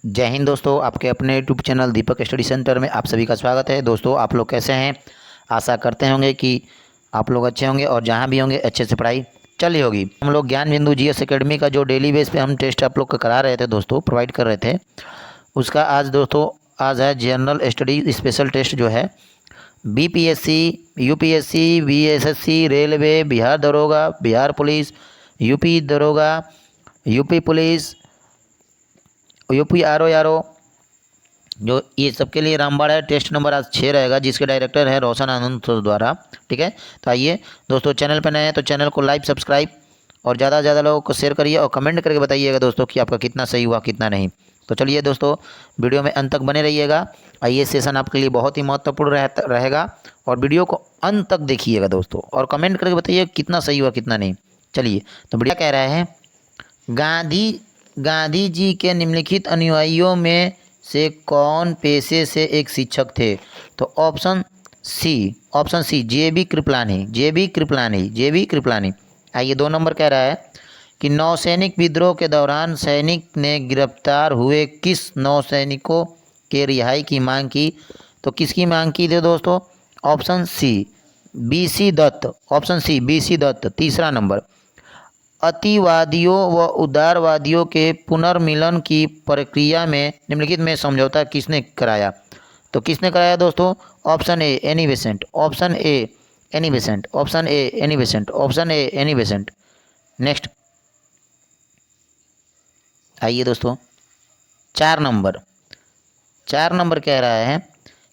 जय हिंद दोस्तों, आपके अपने यूट्यूब चैनल दीपक स्टडी सेंटर में आप सभी का स्वागत है। दोस्तों, आप लोग कैसे हैं? आशा करते होंगे कि आप लोग अच्छे होंगे और जहां भी होंगे अच्छे से पढ़ाई चल रही होगी। हम लोग ज्ञान बिंदु जीएस एकेडमी का जो डेली बेस पे हम टेस्ट आप लोग को करा रहे थे दोस्तों, प्रोवाइड कर रहे थे, उसका आज है जनरल स्टडी स्पेशल टेस्ट जो है BPSC, UPSC, BSSC, railway, Bihar दरोगा, बिहार पुलिस, यूपी दरोगा, UP police, UP R O जो ये सबके लिए रामबाड़ है। टेस्ट नंबर आज 6 रहेगा, जिसके डायरेक्टर है रोशन आनंद द्वारा। ठीक है, तो आइए दोस्तों, चैनल पर नए हैं तो चैनल को लाइक, सब्सक्राइब और ज़्यादा से ज़्यादा लोगों को शेयर करिए और कमेंट करके बताइएगा दोस्तों कि आपका कितना सही हुआ कितना नहीं। तो चलिए दोस्तों, वीडियो में अंत तक बने रहिएगा। आइए, सेशन आपके लिए बहुत ही महत्वपूर्ण रहेगा और वीडियो को अंत तक देखिएगा दोस्तों और कमेंट करके बताइए कितना सही हुआ कितना नहीं। चलिए, तो वीडियो कह रहा है, गांधी जी के निम्नलिखित अनुयायियों में से कौन पेशे से एक शिक्षक थे? तो option C J B Kripalani. आइए, 2 नंबर कह रहा है कि नौसैनिक विद्रोह के दौरान सैनिक ने गिरफ्तार हुए किस नौसैनिकों के रिहाई की मांग की? तो किसकी मांग की थी दोस्तों? Option C B C Dutt. 3 number, अतिवादियों व उदारवादियों के पुनर्मिलन की प्रक्रिया में निम्नलिखित में समझौता किसने कराया? तो किसने कराया दोस्तों? Option A Annie Besant, option A Annie Besant. Next, आइए दोस्तों, 4 नंबर कह रहा है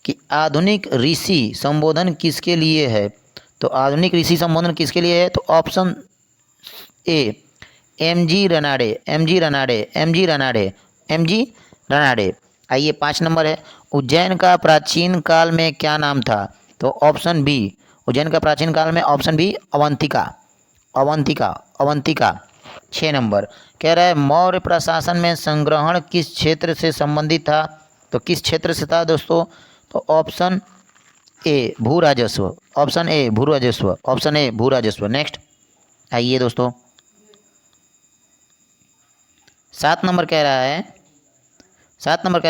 कि आधुनिक ऋषि संबोधन किसके लिए है? तो आधुनिक ऋषि संबोधन किसके लिए है? तो option A M G Ranade. आइए, 5 नंबर है, उज्जैन का प्राचीन काल में क्या नाम था? तो ऑप्शन बी, उज्जैन का प्राचीन काल में ऑप्शन बी अवंतिका। 6 नंबर कह रहा है, मौर्य प्रशासन में संग्रहण किस क्षेत्र से संबंधित था? तो किस क्षेत्र से था दोस्तों? तो ऑप्शन ए भू राजस्व। नेक्स्ट, आइए दोस्तों, 7 नंबर कह रहा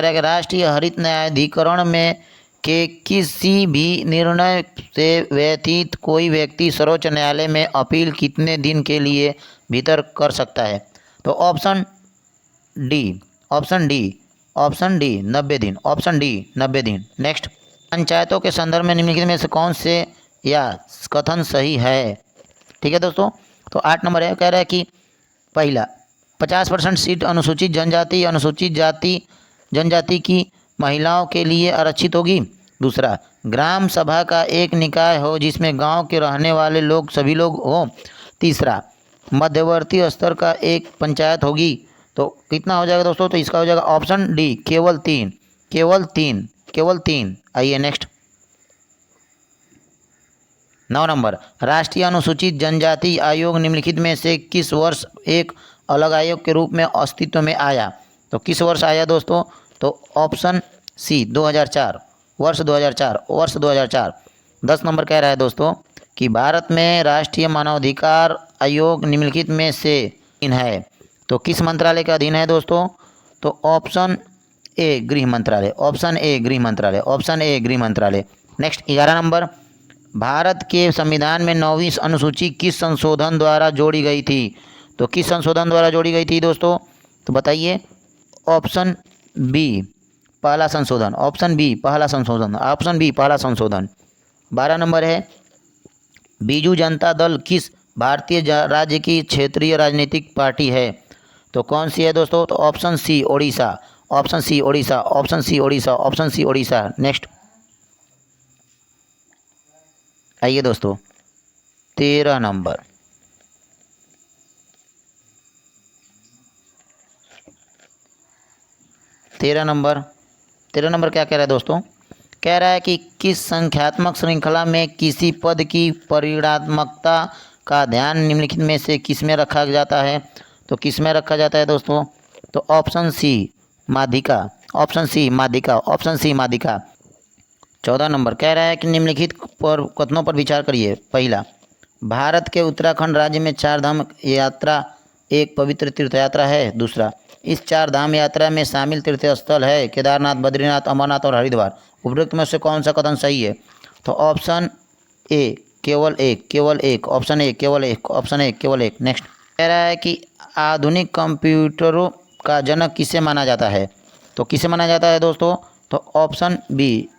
है कि राष्ट्रीय हरित न्यायाधिकरण में के किसी भी निर्णय से व्यतीत कोई व्यक्ति सर्वोच्च न्यायालय में अपील कितने दिन के लिए भीतर कर सकता है? तो ऑप्शन डी 90 दिन। नेक्स्ट, पंचायतों के संदर्भ में निम्नलिखित में से कौन से या कथन सही है? ठीक है दोस्तों, तो 8 नंबर है, कह रहा है कि पहला, 50% सीट अनुसूचित जनजाति की महिलाओं के लिए आरक्षित होगी। दूसरा, ग्राम सभा का एक निकाय हो जिसमें गांव के रहने वाले लोग सभी लोग हों। तीसरा, मध्यवर्ती स्तर का एक पंचायत होगी। तो कितना हो जाएगा दोस्तों? तो इसका हो जाएगा ऑप्शन डी केवल तीन। आइए नेक्स्ट, 9 नंबर, राष्ट्रीय अनुसूचित जनजाति आयोग निम्नलिखित में से किस वर्ष एक अलग आयोग के रूप में अस्तित्व में आया? तो किस वर्ष आया दोस्तों? तो ऑप्शन सी 2004, वर्ष 2004। 10 नंबर कह रहा है दोस्तों कि भारत में राष्ट्रीय मानवाधिकार आयोग निम्नलिखित में से इन है। तो किस मंत्रालय के अधीन है दोस्तों? तो ऑप्शन ए गृह मंत्रालय। नेक्स्ट, 11 नंबर, भारत के संविधान में 9वीं अनुसूची किस संशोधन द्वारा जोड़ी गई थी? तो किस संशोधन द्वारा जोड़ी गई थी दोस्तों? तो बताइए। ऑप्शन बी पहला संशोधन। 12 नंबर है, बीजू जनता दल किस भारतीय राज्य की क्षेत्रीय राजनीतिक पार्टी है? तो कौन सी है दोस्तों? तो ऑप्शन सी ओडिशा। नेक्स्ट, आइए दोस्तों, 13 नंबर, क्या कह रहा है दोस्तों? कह रहा है कि किस संख्यात्मक श्रृंखला में किसी पद की परिणात्मकता का ध्यान निम्नलिखित में से किस में रखा जाता है? तो किस में रखा जाता है दोस्तों? तो ऑप्शन सी माध्यिका। 14 नंबर कह रहा है कि निम्नलिखित पर कथनों पर विचार करिए। पहला, भारत के उत्तराखंड राज्य में 4 धाम यात्रा एक पवित्र तीर्थ यात्रा है। दूसरा, इस चार धाम यात्रा में शामिल तीर्थ स्थल है केदारनाथ, बद्रीनाथ, अमरनाथ और हरिद्वार। उपरोक्त में से कौन सा कथन सही है? तो ऑप्शन ए केवल एक, केवल एक, ऑप्शन ए केवल एक, ऑप्शन ए केवल एक। नेक्स्ट कह रहा है कि आधुनिक कंप्यूटरों का जनक किसे माना जाता है? तो किसे माना जाता है दोस्तों? तो option B,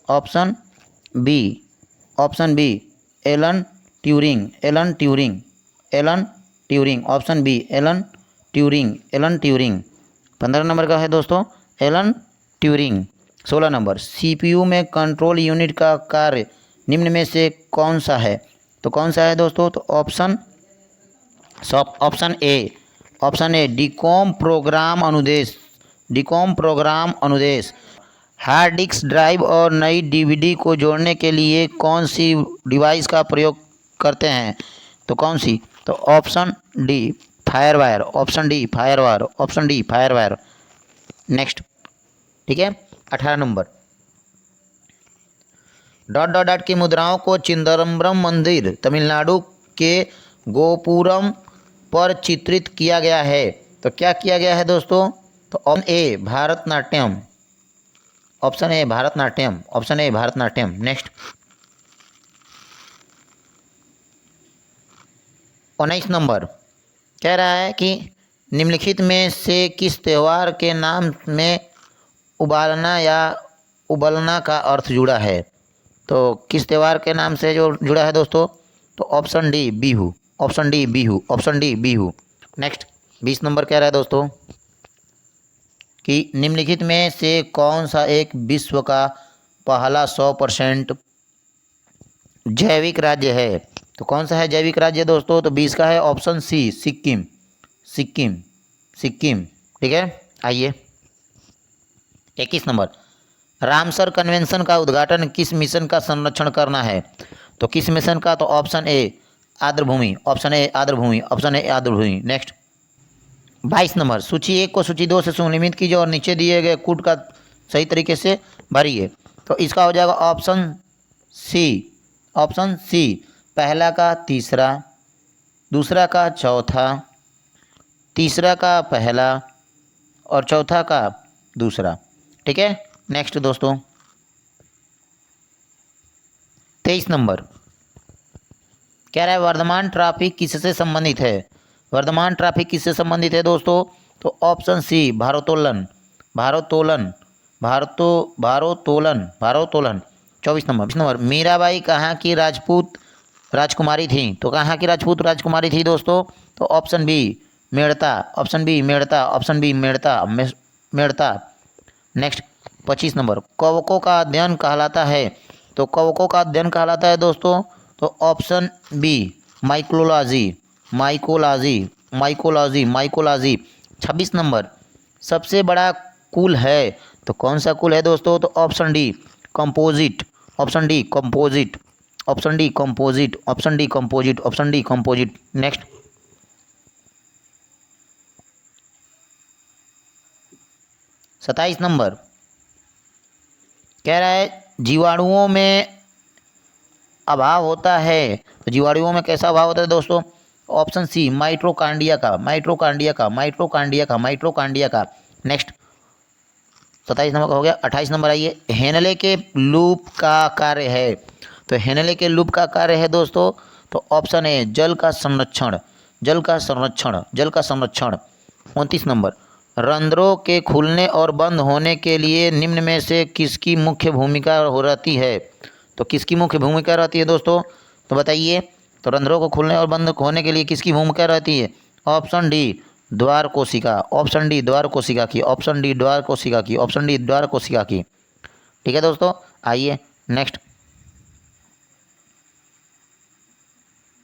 option B, option B Alan Turing, Alan Turing, Alan Turing, option B Alan Turing, Alan Turing. 15 number का है दोस्तों एलन ट्यूरिंग। 16 नंबर, सीपीयू में कंट्रोल यूनिट का कार्य निम्न में से कौन सा है? तो कौन सा है दोस्तों? तो ऑप्शन ए, ऑप्शन ए डीकॉम प्रोग्राम अनुदेश, डीकॉम प्रोग्राम अनुदेश। हार्ड डिस्क ड्राइव और नई डीवीडी को जोड़ने के लिए कौन सी डिवाइस का प्रयोग करते हैं? तो कौन सी? तो option D FireWire, option D FireWire, option D FireWire. Next, ठीक है। 18 नंबर, डॉट डॉट डॉट की मुद्राओं को चिदम्बरम मंदिर तमिलनाडु के गोपुरम पर चित्रित किया गया है। तो क्या किया गया है दोस्तों? तो option A Bharatanatyam, option A Bharatanatyam, option A Bharatanatyam. Next, 19 number कह रहा है कि निम्नलिखित में से किस त्यौहार के नाम में उबालना या उबलना का अर्थ जुड़ा है? तो किस त्यौहार के नाम से जो जुड़ा है दोस्तों? तो option D Bihu, option D Bihu, option D Bihu. Next, 20 number कह रहा है दोस्तों कि निम्नलिखित में से कौन सा एक विश्व का पहला 100% जैविक राज्य है? तो कौन सा है जैविक राज्य दोस्तों? तो 20 का है ऑप्शन सी सिक्किम, सिक्किम, सिक्किम। ठीक है, आइए 21 नंबर, रामसर कन्वेंशन का उद्घाटन किस मिशन का संरक्षण करना है? तो किस मिशन का? तो ऑप्शन ए आर्द्रभूमि, ऑप्शन ए आर्द्रभूमि, ऑप्शन ए आर्द्रभूमि। नेक्स्ट, 22 नंबर, सूची 1 को सूची 2 से सुनियमित कीजिए और नीचे दिए गए कूट का सही तरीके से भरिए। तो इसका हो जाएगा ऑप्शन सी, ऑप्शन सी पहला का तीसरा, दूसरा का चौथा, तीसरा का पहला और चौथा का दूसरा। ठीक है। नेक्स्ट दोस्तों, 23 नंबर कह रहा है वर्धमान ट्रैफिक किससे संबंधित है? वर्धमान ट्रैफिक किससे संबंधित है दोस्तों? तो ऑप्शन सी भारोत्तोलन, भारोत्तोलन, भारोत्तोलन, भारोत्तोलन। 24 नंबर, 20 नंबर, मीराबाई कहाँ की राजपूत राजकुमारी थी? तो कहाँ की राजपूत राजकुमारी थी दोस्तों? तो option B Merta, option B Merta, option B Merta, Merta. Next, 25 number, कवकों का अध्ययन कहलाता है? तो कवकों का अध्ययन कहलाता है दोस्तों? तो option B mycology, mycology, mycology, mycology. 26 number, सबसे बड़ा कुल है? तो कौन सा कुल है दोस्तों? तो option D composite, option D composite, option D composite, option D composite, option D composite. Next, 27 number कह रहा है जीवाणुओं में अभाव होता है। तो जीवाणुओं में कैसा अभाव होता है दोस्तों? ऑप्शन सी माइट्रोकांडिया का, माइट्रोकांडिया का, माइट्रोकांडिया का, माइट्रोकांडिया का। नेक्स्ट, 27 नंबर का हो गया। 28 नंबर आइए, हेनले के लूप का कार्य है? तो हेनले के लूप का कार्य है दोस्तों? तो ऑप्शन ए जल का संरक्षण, जल का संरक्षण, जल का संरक्षण। 29 नंबर, रंध्रों के खुलने और बंद होने के लिए निम्न में से किसकी मुख्य भूमिका हो रहती है? तो किसकी मुख्य भूमिका रहती है दोस्तों? तो बताइए, तो रंध्रों को खुलने और बंद होने के लिए किसकी भूमिका रहती है? ऑप्शन डी द्वार कोशिका, ऑप्शन डी द्वार कोशिका की, ऑप्शन डी द्वार कोशिका की, ऑप्शन डी द्वार कोशिका की। ठीक है दोस्तों, आइए नेक्स्ट,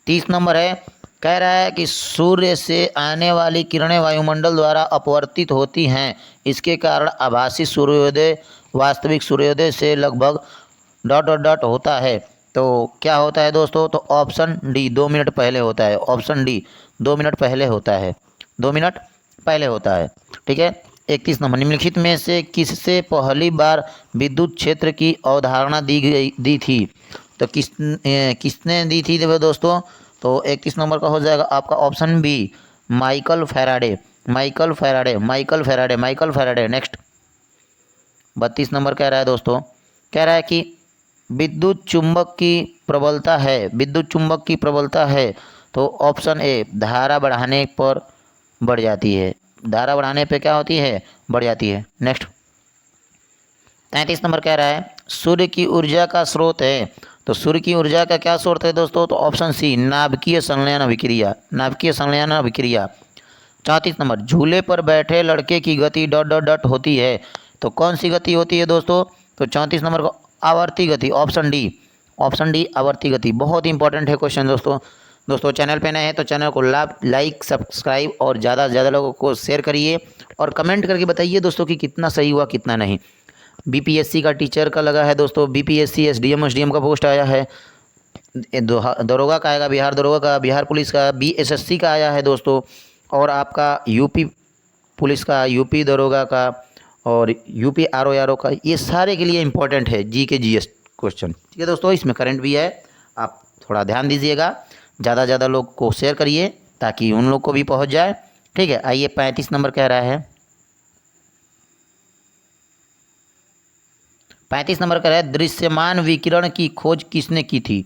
30 नंबर है, कह रहा है कि सूर्य से आने वाली किरणें वायुमंडल द्वारा अपवर्तित होती हैं, इसके कारण आभासी सूर्योदय वास्तविक सूर्योदय से लगभग डॉट डॉट डॉट होता है। तो क्या होता है दोस्तों? तो ऑप्शन डी 2 मिनट पहले होता है, ऑप्शन डी 2 मिनट पहले होता है, 2 मिनट पहले होता है। ठीक है। 31 नंबर, निम्नलिखित में से किससे पहली बार विद्युत क्षेत्र की अवधारणा दी थी? तो किसने दी थी दोस्तों? तो 31 नंबर का हो जाएगा आपका option B Michael Faraday, Michael Faraday, Michael Faraday, Michael Faraday. Next 32 number कह रहा है दोस्तों, कह रहा है कि विद्युत चुंबक की प्रबलता है, विद्युत चुंबक की प्रबलता है तो ऑप्शन ए धारा बढ़ाने पर बढ़ जाती है, धारा बढ़ाने पे क्या होती है, बढ़ जाती है। नेक्स्ट 33 नंबर कह रहा है सूर्य की ऊर्जा का स्रोत है, तो सूर्य की ऊर्जा का क्या स्रोत है दोस्तों, तो ऑप्शन सी नाभिकीय संलयन अभिक्रिया, नाभिकीय संलयन अभिक्रिया। 34 नंबर झूले पर बैठे लड़के की गति डॉट डॉट डॉट होती है, तो कौन सी गति होती है दोस्तों, तो 34 नंबर को आवर्ती गति, ऑप्शन डी, ऑप्शन डी आवर्ती गति। बहुत इंपॉर्टेंट है क्वेश्चन दोस्तों। दोस्तों चैनल पे नए हैं तो चैनल को लाइक सब्सक्राइब और ज़्यादा से ज़्यादा लोगों को शेयर करिए और कमेंट करके बताइए दोस्तों कि कितना सही हुआ कितना नहीं। बीपीएससी का टीचर का लगा है दोस्तों, बीपीएससी एसडीएम का पोस्ट आया है, दरोगा का आएगा, बिहार दरोगा का, बिहार पुलिस का, बीएसएससी का आया है दोस्तों, और आपका यूपी पुलिस का, यूपी दरोगा का और यूपी आरओ का। ये सारे के लिए इंपॉर्टेंट है जी के जीएस क्वेश्चन। ठीक है दोस्तों, इसमें करंट भी है, आप थोड़ा ध्यान दीजिएगा, ज़्यादा से ज़्यादा लोग को शेयर करिए ताकि उन लोग को भी पहुंच जाए। ठीक है, आइए 35 नंबर कह रहा है, 35 नंबर कह रहा है दृश्यमान विकिरण की खोज किसने की थी,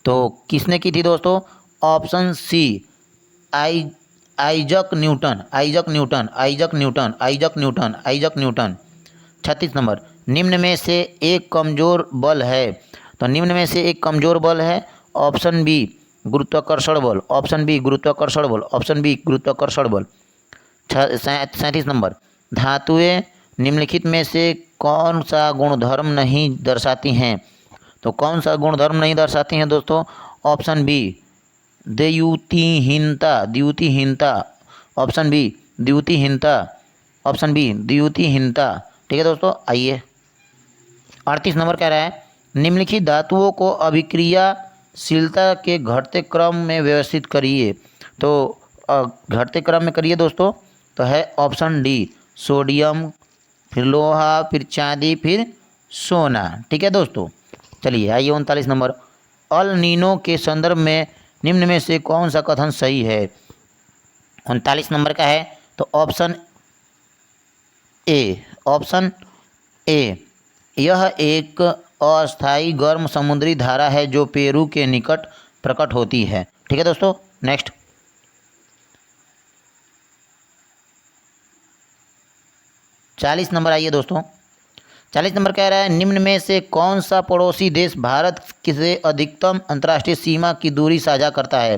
तो किसने की थी दोस्तों, option C Isaac Newton, Isaac Newton, Isaac Newton, Isaac Newton, Isaac Newton. 36 number निम्न में से एक कमजोर बल है, तो निम्न में से एक कमजोर बल है, ऑप्शन बी गुरुत्वाकर्षण बल, ऑप्शन बी गुरुत्वाकर्षण बल, ऑप्शन बी गुरुत्वाकर्षण बल। 37 नंबर धातुएं निम्नलिखित में से कौन सा गुणधर्म नहीं दर्शाती हैं, तो कौन सा गुणधर्म नहीं दर्शाती हैं दोस्तों, ऑप्शन बी द्युतिहीनता, द्युतिहीनता, ऑप्शन बी द्युतिहीनता, ऑप्शन बी द्युतिहीनता। ठीक है दोस्तों, आइए 38 नंबर कह रहा है निम्नलिखित धातुओं को अभिक्रियाशीलता के घटते क्रम में व्यवस्थित करिए, तो घटते क्रम में करिए दोस्तों, तो है ऑप्शन डी सोडियम, फिर लोहा, फिर चांदी, फिर सोना। ठीक है दोस्तों, चलिए आइए 39 नंबर अल नीनो के संदर्भ में निम्न में से कौन सा कथन सही है। 39 नंबर का है तो ऑप्शन ए, ऑप्शन ए यह एक अस्थायी गर्म समुद्री धारा है जो पेरू के निकट प्रकट होती है। ठीक है दोस्तों, नेक्स्ट 40 नंबर आइए दोस्तों, 40 नंबर कह रहा है निम्न में से कौन सा पड़ोसी देश भारत से अधिकतम अंतर्राष्ट्रीय सीमा की दूरी साझा करता है,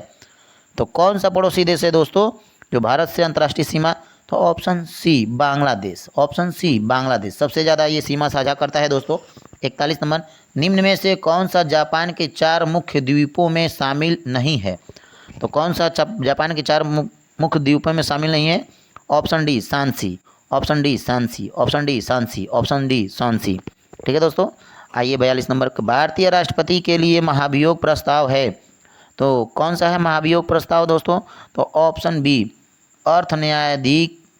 तो कौन सा पड़ोसी देश है दोस्तों जो भारत से अंतर्राष्ट्रीय सीमा, तो option C Bangladesh, option C Bangladesh सबसे ज़्यादा ये सीमा साझा करता है दोस्तों। 41 नंबर निम्न में से कौन सा जापान के 4 मुख्य द्वीपों में शामिल नहीं है, तो कौन सा जापान के 4 मुख्य द्वीपों में शामिल नहीं है, ऑप्शन डी सांसी, ऑप्शन डी सांसी, ऑप्शन डी सांसी, ऑप्शन डी सांसी। ठीक है दोस्तों, आइए 42 नंबर भारतीय राष्ट्रपति के लिए महाभियोग प्रस्ताव है, तो कौन सा है महाभियोग प्रस्ताव दोस्तों, तो ऑप्शन बी अर्थ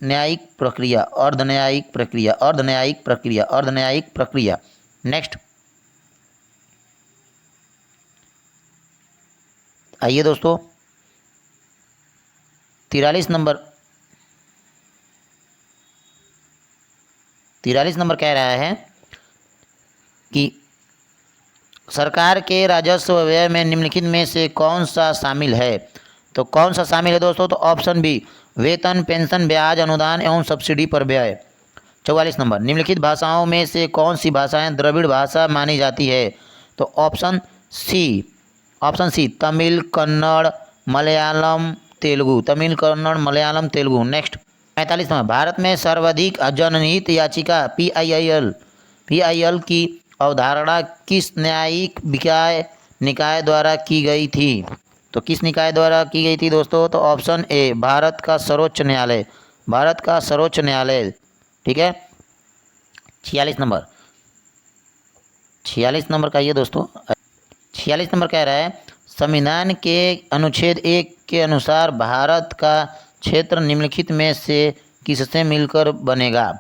न्यायिक प्रक्रिया, अर्ध न्यायिक प्रक्रिया, अर्ध न्यायिक प्रक्रिया, अर्ध न्यायिक प्रक्रिया। नेक्स्ट आइए दोस्तों 43 नंबर, 43 नंबर कह रहा है कि सरकार के राजस्व व्यय में निम्नलिखित में से कौन सा शामिल है, तो कौन सा शामिल है दोस्तों, तो ऑप्शन बी वेतन, पेंशन, ब्याज, अनुदान एवं सब्सिडी पर व्यय। 44 नंबर निम्नलिखित भाषाओं में से कौन सी भाषाएं द्रविड़ भाषा मानी जाती है, तो option C, option C Tamil, Kannada, Malayalam, Telugu, Tamil, Kannada, Malayalam, Telugu. Next 45 number Bharat में सर्वाधिक जनहित याचिका पीआईएल की अवधारणा किस न्यायिक निकाय द्वारा की गई थी, तो किस निकाय द्वारा की गई थी दोस्तों, तो ऑप्शन ए भारत का सर्वोच्च न्यायालय, भारत का सर्वोच्च न्यायालय। ठीक है, 46 नंबर, 46 नंबर का ये दोस्तों 46 नंबर कह रहा है संविधान के अनुच्छेद 1 के अनुसार भारत का क्षेत्र निम्नलिखित में से किससे मिलकर बनेगा,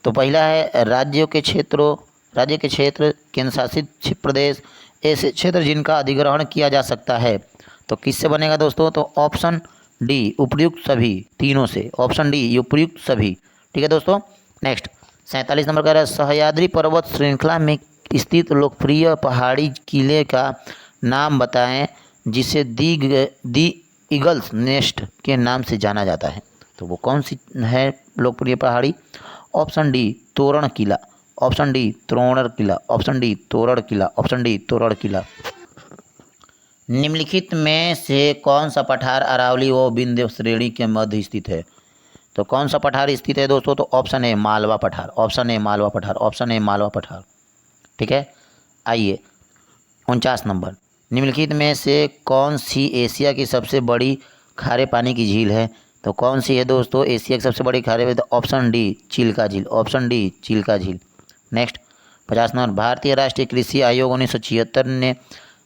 तो पहला है राज्य के क्षेत्र, केंद्र शासित प्रदेश, ऐसे क्षेत्र जिनका अधिग्रहण किया जा सकता है, तो किससे बनेगा दोस्तों, तो ऑप्शन डी उपर्युक्त सभी तीनों से, ऑप्शन डी उपर्युक्त सभी। ठीक है दोस्तों। नेक्स्ट 47 नंबर कह रहा है सह्याद्री पर्वत श्रृंखला में स्थित लोकप्रिय पहाड़ी किले का नाम बताएं जिसे दी ईगल्स नेस्ट के नाम से जाना जाता है। तो वो कौन सी है लोकप्रिय पहाड़ी? ऑप्शन डी तोरण किला, ऑप्शन डी तोरण किला, ऑप्शन डी तोरण किला, ऑप्शन डी तोरण किला। निम्नलिखित में से कौन सा पठार अरावली व विंध्य श्रेणी के मध्य स्थित है? तो कौन सा पठार स्थित है दोस्तों? तो ऑप्शन ए मालवा पठार, ऑप्शन ए मालवा पठार, ऑप्शन ए मालवा पठार। ठीक है। आइए 49 नंबर, निम्नलिखित में से कौन सी एशिया की सबसे बड़ी खारे पानी की झील है? तो कौन सी है दोस्तों एशिया की सबसे बड़ी खारे? तो ऑप्शन डी चिल्का झील, ऑप्शन डी चिल्का झील। नेक्स्ट 50 नंबर, भारतीय राष्ट्रीय कृषि आयोग 1976 ने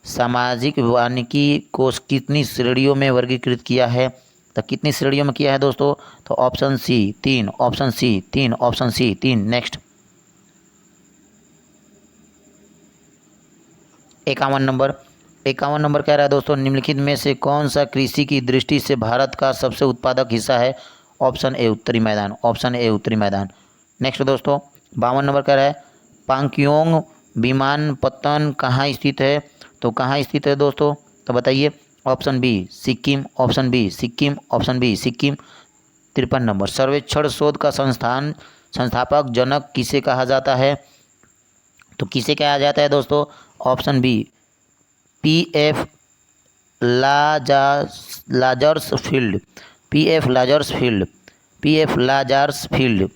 सामाजिक वानिकी को कितनी श्रेणियों में वर्गीकृत किया है? तो कितनी श्रेणियों में किया है दोस्तों? तो option C 3, option C 3, option C 3। Next 51 number, 51 number कह रहा है दोस्तों निम्नलिखित में से कौन सा कृषि की दृष्टि से भारत का सबसे उत्पादक हिस्सा है? ऑप्शन ए उत्तरी मैदान, ऑप्शन ए उत्तरी मैदान। नेक्स्ट दोस्तों 52 नंबर कह रहा है पांगयोंग विमानपत्तन कहाँ स्थित है? तो कहाँ स्थित है दोस्तों? तो बताइए। Option B Sikkim, option B Sikkim, option B Sikkim. 53 number, सर्वेक्षण शोध का संस्थापक जनक किसे कहा जाता है? तो किसे कहा जाता है दोस्तों? Option B PF Lazarsfeld, PF Lazarsfeld, PF Lazarsfeld.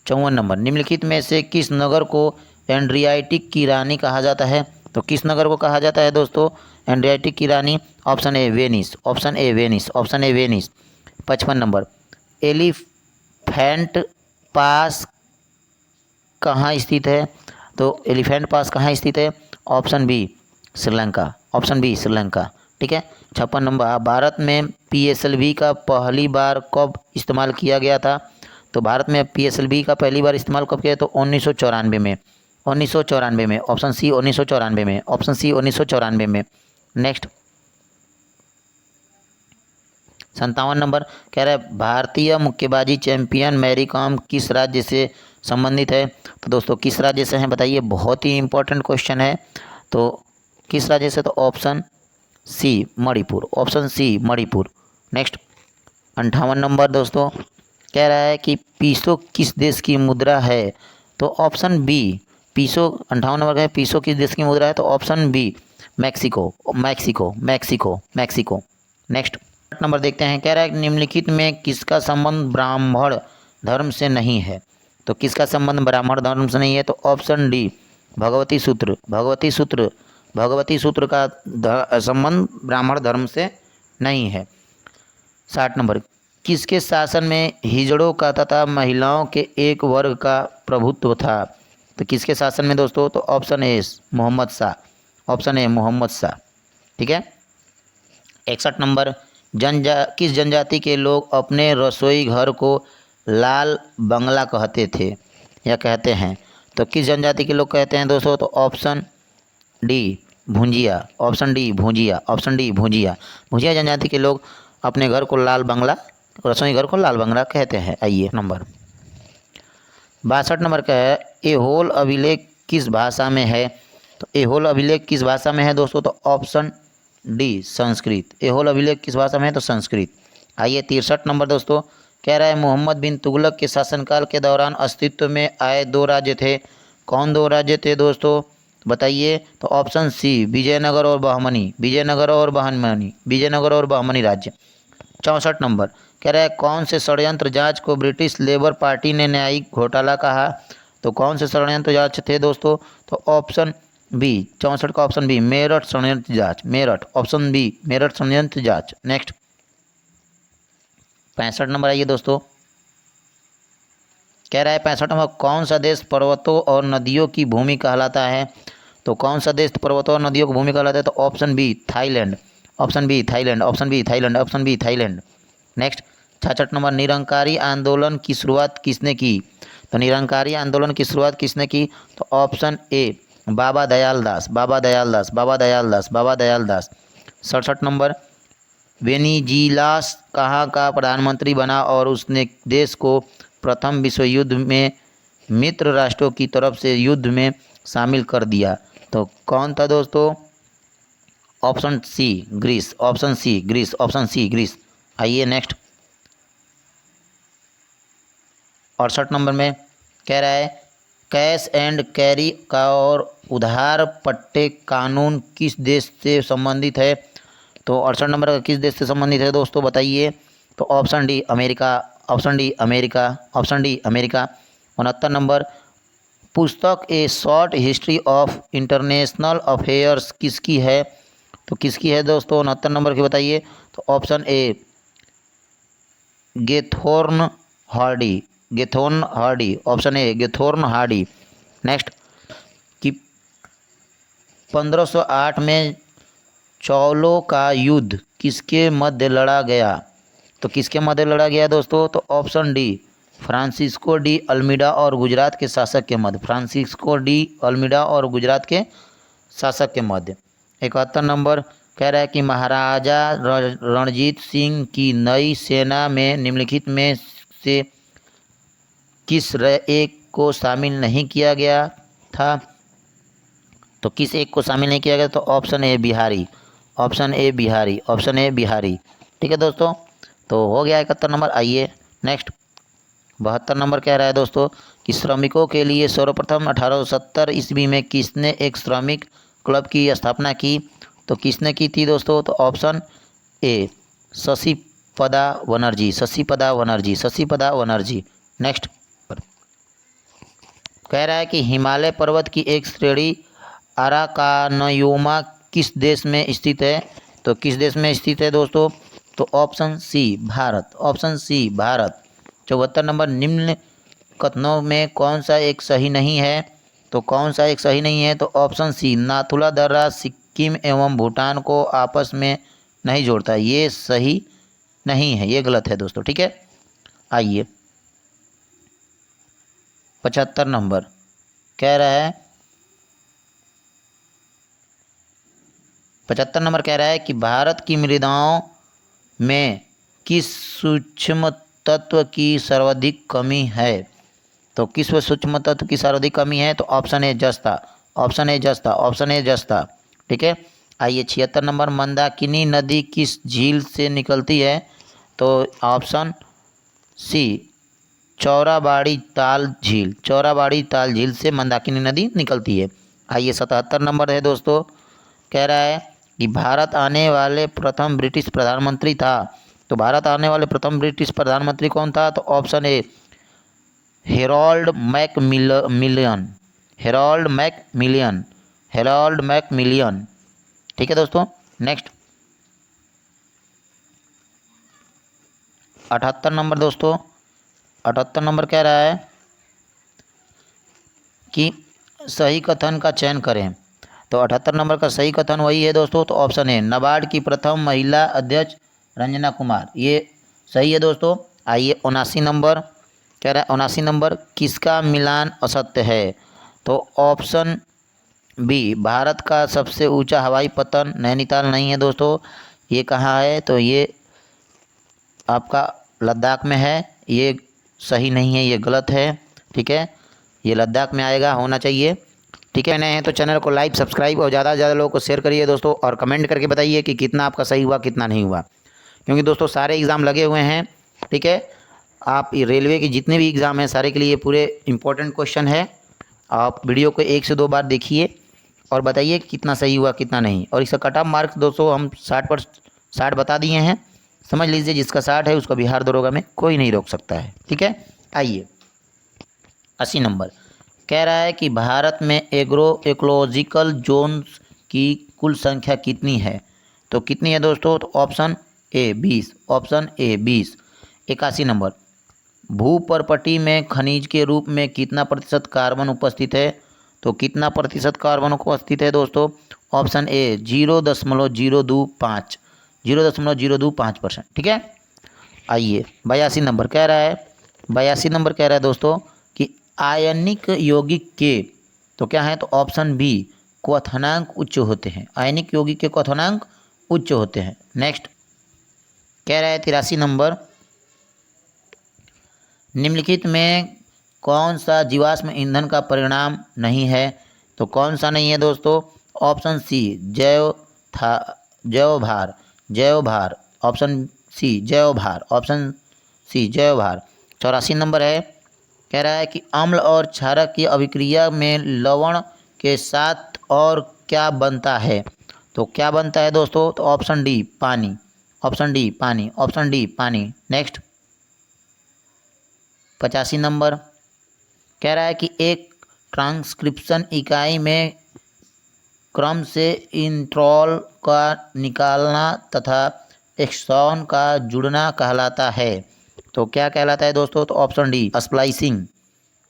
54 number, निम्नलिखित में से किस नगर को एड्रियाटिक की रानी कहा जाता है? तो किस नगर को कहा जाता है दोस्तों एड्रियाटिक की रानी? Option A Venice, option A Venice, option A Venice. 55 number, elephant pass कहाँ स्थित है? तो एलिफेंट पास कहाँ स्थित है? Option B Sri Lanka, option B Sri Lanka. ठीक है। 56 नंबर, भारत में पीएसएलवी का पहली बार कब इस्तेमाल किया गया था? तो भारत में पीएसएलवी का पहली बार इस्तेमाल कब किया? तो 1994 में, 1994 में, ऑप्शन सी 1994 में, ऑप्शन सी 1994 में। नेक्स्ट 57 नंबर कह रहा है भारतीय मुक्केबाजी चैंपियन मैरी कॉम किस राज्य से संबंधित है? तो दोस्तों किस राज्य से हैं बताइए, बहुत ही इंपॉर्टेंट क्वेश्चन है। तो किस राज्य से? तो option C Manipur, option C Manipur. Next 58 number दोस्तों कह रहा है कि पीसो किस देश की मुद्रा है? तो ऑप्शन बी पीसो, 58 नंबर का है पीसो किस देश की मुद्रा है? तो option B Mexico, Mexico, Mexico, Mexico. Next number देखते हैं, कह रहा है निम्नलिखित में किसका संबंध ब्राह्मण धर्म से नहीं है? तो किसका संबंध ब्राह्मण धर्म से नहीं है? तो ऑप्शन डी भगवती सूत्र, भगवती सूत्र, भगवती सूत्र का संबंध ब्राह्मण धर्म से नहीं है। 60 नंबर, किसके शासन में हिजड़ों का तथा महिलाओं के एक वर्ग का प्रभुत्व था? तो किसके शासन में दोस्तों? तो option A Mohammad Shah, option A Mohammad Shah. ठीक है। 61 नंबर, किस जनजाति के लोग अपने रसोई घर को लाल बंगला कहते थे या कहते हैं? तो किस जनजाति के लोग कहते हैं दोस्तों? तो option D Bhunjia, option D Bhunjia, option D Bhunjia. Bhunjia जनजाति के लोग अपने घर को लाल बंगला, रसोई घर को लाल बंगला कहते हैं। आइए नंबर 62 नंबर का है एहोल अभिलेख किस भाषा में है? तो एहोल अभिलेख किस भाषा में है दोस्तों? तो ऑप्शन डी संस्कृत। एहोल अभिलेख किस भाषा में है? तो संस्कृत। आइए 63 नंबर दोस्तों कह रहा है मोहम्मद बिन तुगलक के शासनकाल के दौरान अस्तित्व में आए दो राज्य थे। कौन दो राज्य थे दोस्तों बताइए? तो ऑप्शन सी विजयनगर और बहमनी, विजयनगर और बहमनी, विजयनगर और बहमनी राज्य। 64 नंबर कह रहा है कौन से षड्यंत्र जांच को ब्रिटिश लेबर पार्टी ने न्यायिक घोटाला कहा? तो कौन से षड्यंत्र जांच थे दोस्तों? तो ऑप्शन बी 64 का ऑप्शन बी मेरठ षड्यंत्र जांच, मेरठ, ऑप्शन बी मेरठ षड्यंत्र जांच। नेक्स्ट 65 नंबर आइए दोस्तों कह रहा है 65 नंबर कौन सा देश पर्वतों और नदियों की भूमि कहलाता है? तो कौन सा देश पर्वतों और नदियों की भूमि कहलाता है? तो option B Thailand, option B Thailand, option B Thailand, option B Thailand. Next 66 number Nirankari आंदोलन की शुरुआत किसने की? तो निरंकारी आंदोलन की शुरुआत किसने की? तो option A Baba Dayal Das, Baba Dayal Das, Baba Dayal Das, Baba Dayal Das. 67 number, Venizelos कहाँ का प्रधानमंत्री बना और उसने देश को प्रथम विश्व युद्ध में मित्र राष्ट्रों की तरफ से युद्ध में शामिल कर दिया? तो कौन था दोस्तों? Option C Greece, option C Greece, option C Greece. आइए नेक्स्ट 68 नंबर में कह रहा है कैश एंड कैरी का और उधार पट्टे कानून किस देश से संबंधित है? तो 68 नंबर का किस देश से संबंधित है दोस्तों बताइए? तो option D America, option D America, option D America. 69 number, पुस्तक A short history of international affairs किसकी है? तो किसकी है दोस्तों 69 नंबर की बताइए? तो option A Gathorne Hardy, Gathorne Hardy, option A Gathorne Hardy. Next कि 1508 में चौलों का युद्ध किसके मध्य लड़ा गया? तो किसके मध्य लड़ा गया दोस्तों? तो option D Francisco de Almeida और गुजरात के शासक के मध्य, फ्रांसिस्को डी अल्मीडा और गुजरात के शासक के मध्य। 71 नंबर कह रहा है कि महाराजा रणजीत सिंह की नई सेना में निम्नलिखित में से किस एक को शामिल नहीं किया गया था? तो किस एक को शामिल नहीं किया गया? तो option A Bihari, option A Bihari, option A Bihari. ठीक है दोस्तों, तो हो गया 71 नंबर। आइए नेक्स्ट 72 नंबर कह रहा है दोस्तों कि श्रमिकों के लिए सर्वप्रथम 1870 ईस्वी में किसने एक श्रमिक क्लब की स्थापना की? तो किसने की थी दोस्तों? तो option A Sasipada Banerjee, Sasipada Banerjee, Sasipada Banerjee. Next कह रहा है कि हिमालय पर्वत की एक श्रेणी अराकानयोमा किस देश में स्थित है? तो किस देश में स्थित है दोस्तों? तो option C Bharat, option C Bharat. 74 number, निम्न कथनों में कौन सा एक सही नहीं है? तो कौन सा एक सही नहीं है? तो ऑप्शन सी नाथुला दर्रा सिक्किम एवं भूटान को आपस में नहीं जोड़ता, ये सही नहीं है, ये गलत है दोस्तों। ठीक है, आइए 75 नंबर कह रहा है 75 नंबर कह रहा है कि भारत की मृदाओं में किस सूक्ष्म तत्व की सर्वाधिक कमी है? तो किस सूक्ष्म तत्व की सर्वाधिक कमी है? तो ऑप्शन ए जस्ता, ऑप्शन ए जस्ता, ऑप्शन ए जस्ता। ठीक है, आइए 76 नंबर, मंदाकिनी नदी किस झील से निकलती है? तो ऑप्शन सी चौराबाड़ी ताल झील, चौराबाड़ी ताल झील से मंदाकिनी नदी निकलती है। आइए 77 नंबर है दोस्तों, कह रहा है कि भारत आने वाले प्रथम ब्रिटिश प्रधानमंत्री था। तो भारत आने वाले प्रथम ब्रिटिश प्रधानमंत्री कौन था? तो ऑप्शन ए Harold McMillan, Harold McMillan, Harold McMillan. ठीक है दोस्तों, नेक्स्ट 78 नंबर दोस्तों, 78 नंबर कह रहा है कि सही कथन का चयन करें। तो 78 नंबर का सही कथन वही है दोस्तों, तो ऑप्शन है नाबार्ड की प्रथम महिला अध्यक्ष रंजना कुमार, ये सही है दोस्तों। आइए 79 नंबर कह रहा है 79 नंबर, किसका मिलान असत्य है? तो ऑप्शन बी भारत का सबसे ऊंचा हवाई पतन नैनीताल नहीं है दोस्तों, ये कहाँ है? तो ये आपका लद्दाख में है, ये सही नहीं है, ये गलत है। ठीक है, ये लद्दाख में आएगा, होना चाहिए। ठीक है, नए हैं तो चैनल को लाइक सब्सक्राइब और ज़्यादा से ज़्यादा लोगों को शेयर करिए दोस्तों, और कमेंट करके बताइए कि कितना आपका सही हुआ कितना नहीं हुआ, क्योंकि दोस्तों सारे एग्ज़ाम लगे हुए हैं। ठीक है, आप रेलवे के जितने भी एग्ज़ाम हैं सारे के लिए पूरे इंपॉर्टेंट क्वेश्चन है। आप वीडियो को 1 से 2 बार देखिए और बताइए कितना सही हुआ कितना नहीं। और इसका कट ऑफ मार्क्स दोस्तों हम 60 बता दिए हैं, समझ लीजिए जिसका 60 है उसका बिहार दरोगा में कोई नहीं रोक सकता है। ठीक है, आइए 80 नंबर कह रहा है कि भारत में एग्रो इकोलॉजिकल जोन्स की कुल संख्या कितनी है? तो कितनी है दोस्तों? तो option A 20, option A 20। 81 number, भूपर्पटी में खनिज के रूप में कितना प्रतिशत कार्बन उपस्थित है? तो कितना प्रतिशत कार्बन उपस्थित है दोस्तों? Option A 0.025, 0.025%। ठीक है, आइए 82 नंबर कह रहा है 82 नंबर कह रहा है दोस्तों कि आयनिक यौगिक के तो क्या है, तो ऑप्शन बी, क्वथनांक उच्च होते हैं। आयनिक यौगिक के क्वथनांक उच्च होते हैं। नेक्स्ट कह रहा है 83 नंबर, निम्नलिखित में कौन सा जीवाश्म ईंधन का परिणाम नहीं है? तो कौन सा नहीं है दोस्तों? ऑप्शन सी, जैव भार, जैव भार। ऑप्शन सी जैव भार, ऑप्शन सी जैव भार। 84 नंबर है, कह रहा है कि अम्ल और क्षारक की अभिक्रिया में लवण के साथ और क्या बनता है? तो क्या बनता है दोस्तों? तो ऑप्शन डी, पानी। ऑप्शन डी, पानी। ऑप्शन डी, पानी। नेक्स्ट 85 नंबर, कह रहा है कि एक ट्रांसक्रिप्शन इकाई में क्रम से इंट्रॉल का निकालना तथा एक्सॉन का जुड़ना कहलाता है। तो क्या कहलाता है दोस्तों? तो ऑप्शन डी, स्प्लाइसिंग।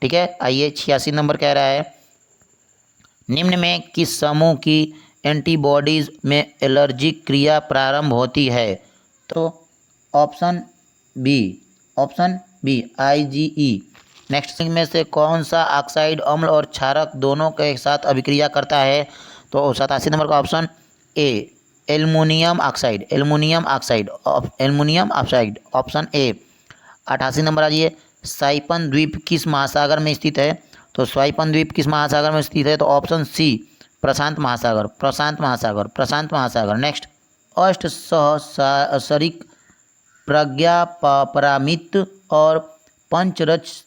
ठीक है। आइए 86 नंबर कह रहा है, निम्न में किस समूह की एंटीबॉडीज में एलर्जिक क्रिया प्रारंभ होती है? तो option B, option B, IGE. Next में से कौन सा ऑक्साइड अम्ल और क्षारक दोनों के साथ अभिक्रिया करता है? तो 87 नंबर का option A, aluminium oxide, aluminium oxide, aluminium oxide. Option A. 88 number आ जाइए, साइपन द्वीप किस महासागर में स्थित है? तो साइपन द्वीप किस महासागर में स्थित है? तो ऑप्शन सी, प्रशांत महासागर, प्रशांत महासागर, प्रशांत महासागर। नेक्स्ट अष्ट सहस्रारिक, प्रज्ञा परामित और पंचरच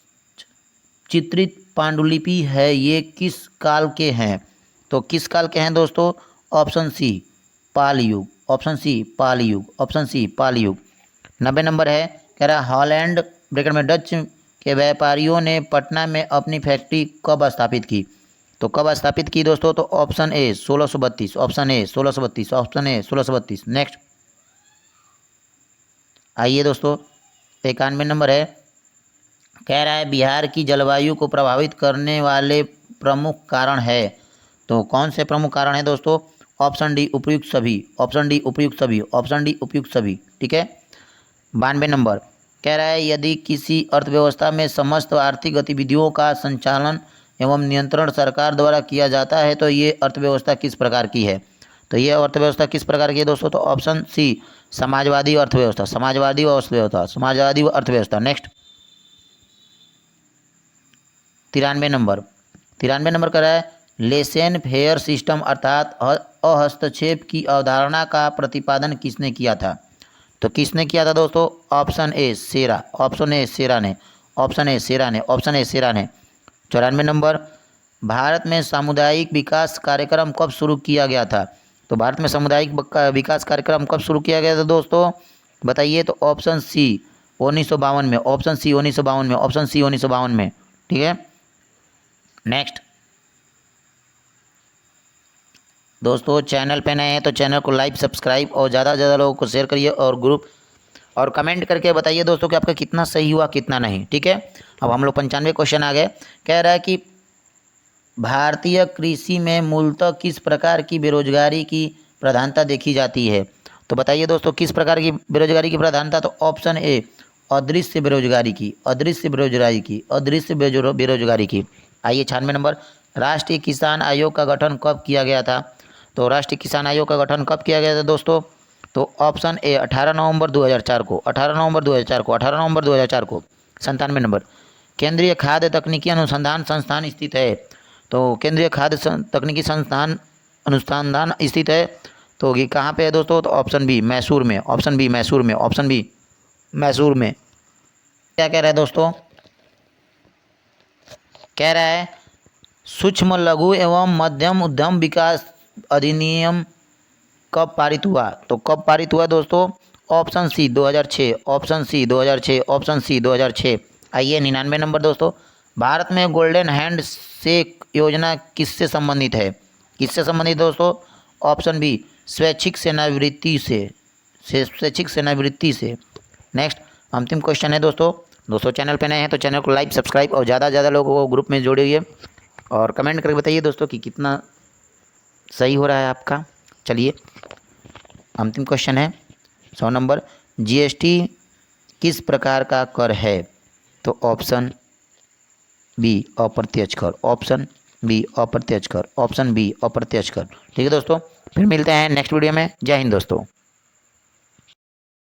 चित्रित पांडुलिपि है, ये किस काल के हैं? तो किस काल के हैं दोस्तों? ऑप्शन सी, पाल युग। ऑप्शन सी, पाल युग। ऑप्शन सी, पाल युग। 90 नंबर है, कह रहा है हॉलैंड ब्रैकेट में डच के व्यापारियों ने पटना में अपनी फैक्ट्री कब स्थापित की? तो कब स्थापित की दोस्तों? तो option A 1632, option A 1632, option A 1632। Next आइए दोस्तों 91 नंबर है, कह रहा है बिहार की जलवायु को प्रभावित करने वाले प्रमुख कारण है। तो कौन से प्रमुख कारण है दोस्तों? ऑप्शन डी, उपयुक्त सभी। ऑप्शन डी, उपयुक्त सभी। ऑप्शन डी, उपयुक्त सभी। ठीक है। 92 नंबर, कह रहा है यदि किसी अर्थव्यवस्था में समस्त आर्थिक गतिविधियों का संचालन एवं नियंत्रण सरकार द्वारा किया जाता है तो ये अर्थव्यवस्था किस प्रकार की है? तो ये अर्थव्यवस्था किस प्रकार की है दोस्तों? तो ऑप्शन सी, समाजवादी अर्थव्यवस्था, समाजवादी अर्थव्यवस्था, समाजवादी अर्थव्यवस्था। नेक्स्ट 93 नंबर, 93 नंबर कह रहा है लेसेन फेयर सिस्टम अर्थात अहस्तक्षेप की अवधारणा का प्रतिपादन किसने किया था? तो किसने किया था दोस्तों? Option A, Sera. Option A, सेरा ने। ऑप्शन ए, सेरा ने। ऑप्शन ए, सेरा ने। 94 नंबर, भारत में सामुदायिक विकास कार्यक्रम कब शुरू किया गया था? तो भारत में सामुदायिक विकास कार्यक्रम कब शुरू किया गया था दोस्तों? बताइए। तो ऑप्शन सी 1952 में। ऑप्शन सी 1952 में। ऑप्शन सी 1952 में। ठीक है। नेक्स्ट दोस्तों, चैनल पे नए हैं तो चैनल को लाइक, सब्सक्राइब और ज़्यादा से ज़्यादा लोगों को शेयर करिए और ग्रुप और कमेंट करके बताइए दोस्तों कि आपका कितना सही हुआ कितना नहीं। ठीक है। अब हम लोग 95 क्वेश्चन आ गए। कह रहा है कि भारतीय कृषि में मूलतः किस प्रकार की बेरोजगारी की प्रधानता देखी जाती है? तो बताइए दोस्तों किस प्रकार की बेरोजगारी की प्रधानता? तो ऑप्शन ए, अदृश्य बेरोजगारी की, अदृश्य बेरोजगारी की, अदृश्य बेरोजगारी की। आइए 96 नंबर, राष्ट्रीय किसान आयोग का गठन कब किया गया था? तो राष्ट्रीय किसान आयोग का गठन कब किया गया था दोस्तों? तो ऑप्शन ए 18 नवंबर 2004 को, 18 नवंबर 2004 को, 18 नवंबर 2004 को। 97 नंबर, केंद्रीय खाद्य तकनीकी अनुसंधान संस्थान स्थित है। तो केंद्रीय खाद्य तकनीकी संस्थान अनुसंधान स्थित है तो ये कहाँ पे है दोस्तों? तो ऑप्शन बी, मैसूर में। ऑप्शन बी, मैसूर में। ऑप्शन बी, मैसूर में। क्या कह रहा है दोस्तों? कह रहा है सूक्ष्म लघु एवं मध्यम उद्यम विकास अधिनियम कब पारित हुआ? तो कब पारित हुआ दोस्तों? Option C 2006, option C 2006, option C 2006। आइए 99 नंबर दोस्तों, भारत में गोल्डन हैंड शेक योजना किससे संबंधित है? किससे संबंधित दोस्तों? ऑप्शन बी, स्वैच्छिक सेवानिवृत्ति से, स्वैच्छिक सेवानिवृत्ति से। नेक्स्ट अंतिम क्वेश्चन है दोस्तों चैनल पे नए हैं तो चैनल को लाइक, सब्सक्राइब और ज़्यादा से ज़्यादा लोगों को ग्रुप में जोड़िए और कमेंट करके बताइए दोस्तों कि कितना सही हो रहा है आपका। चलिए अंतिम क्वेश्चन है 100 नंबर, जीएसटी किस प्रकार का कर है? तो ऑप्शन बी, अप्रत्यक्ष कर। ऑप्शन बी अप्रत्यक्ष कर, ऑप्शन बी अप्रत्यक्ष कर। ठीक है दोस्तों, फिर मिलते हैं नेक्स्ट वीडियो में। जय हिंद दोस्तों।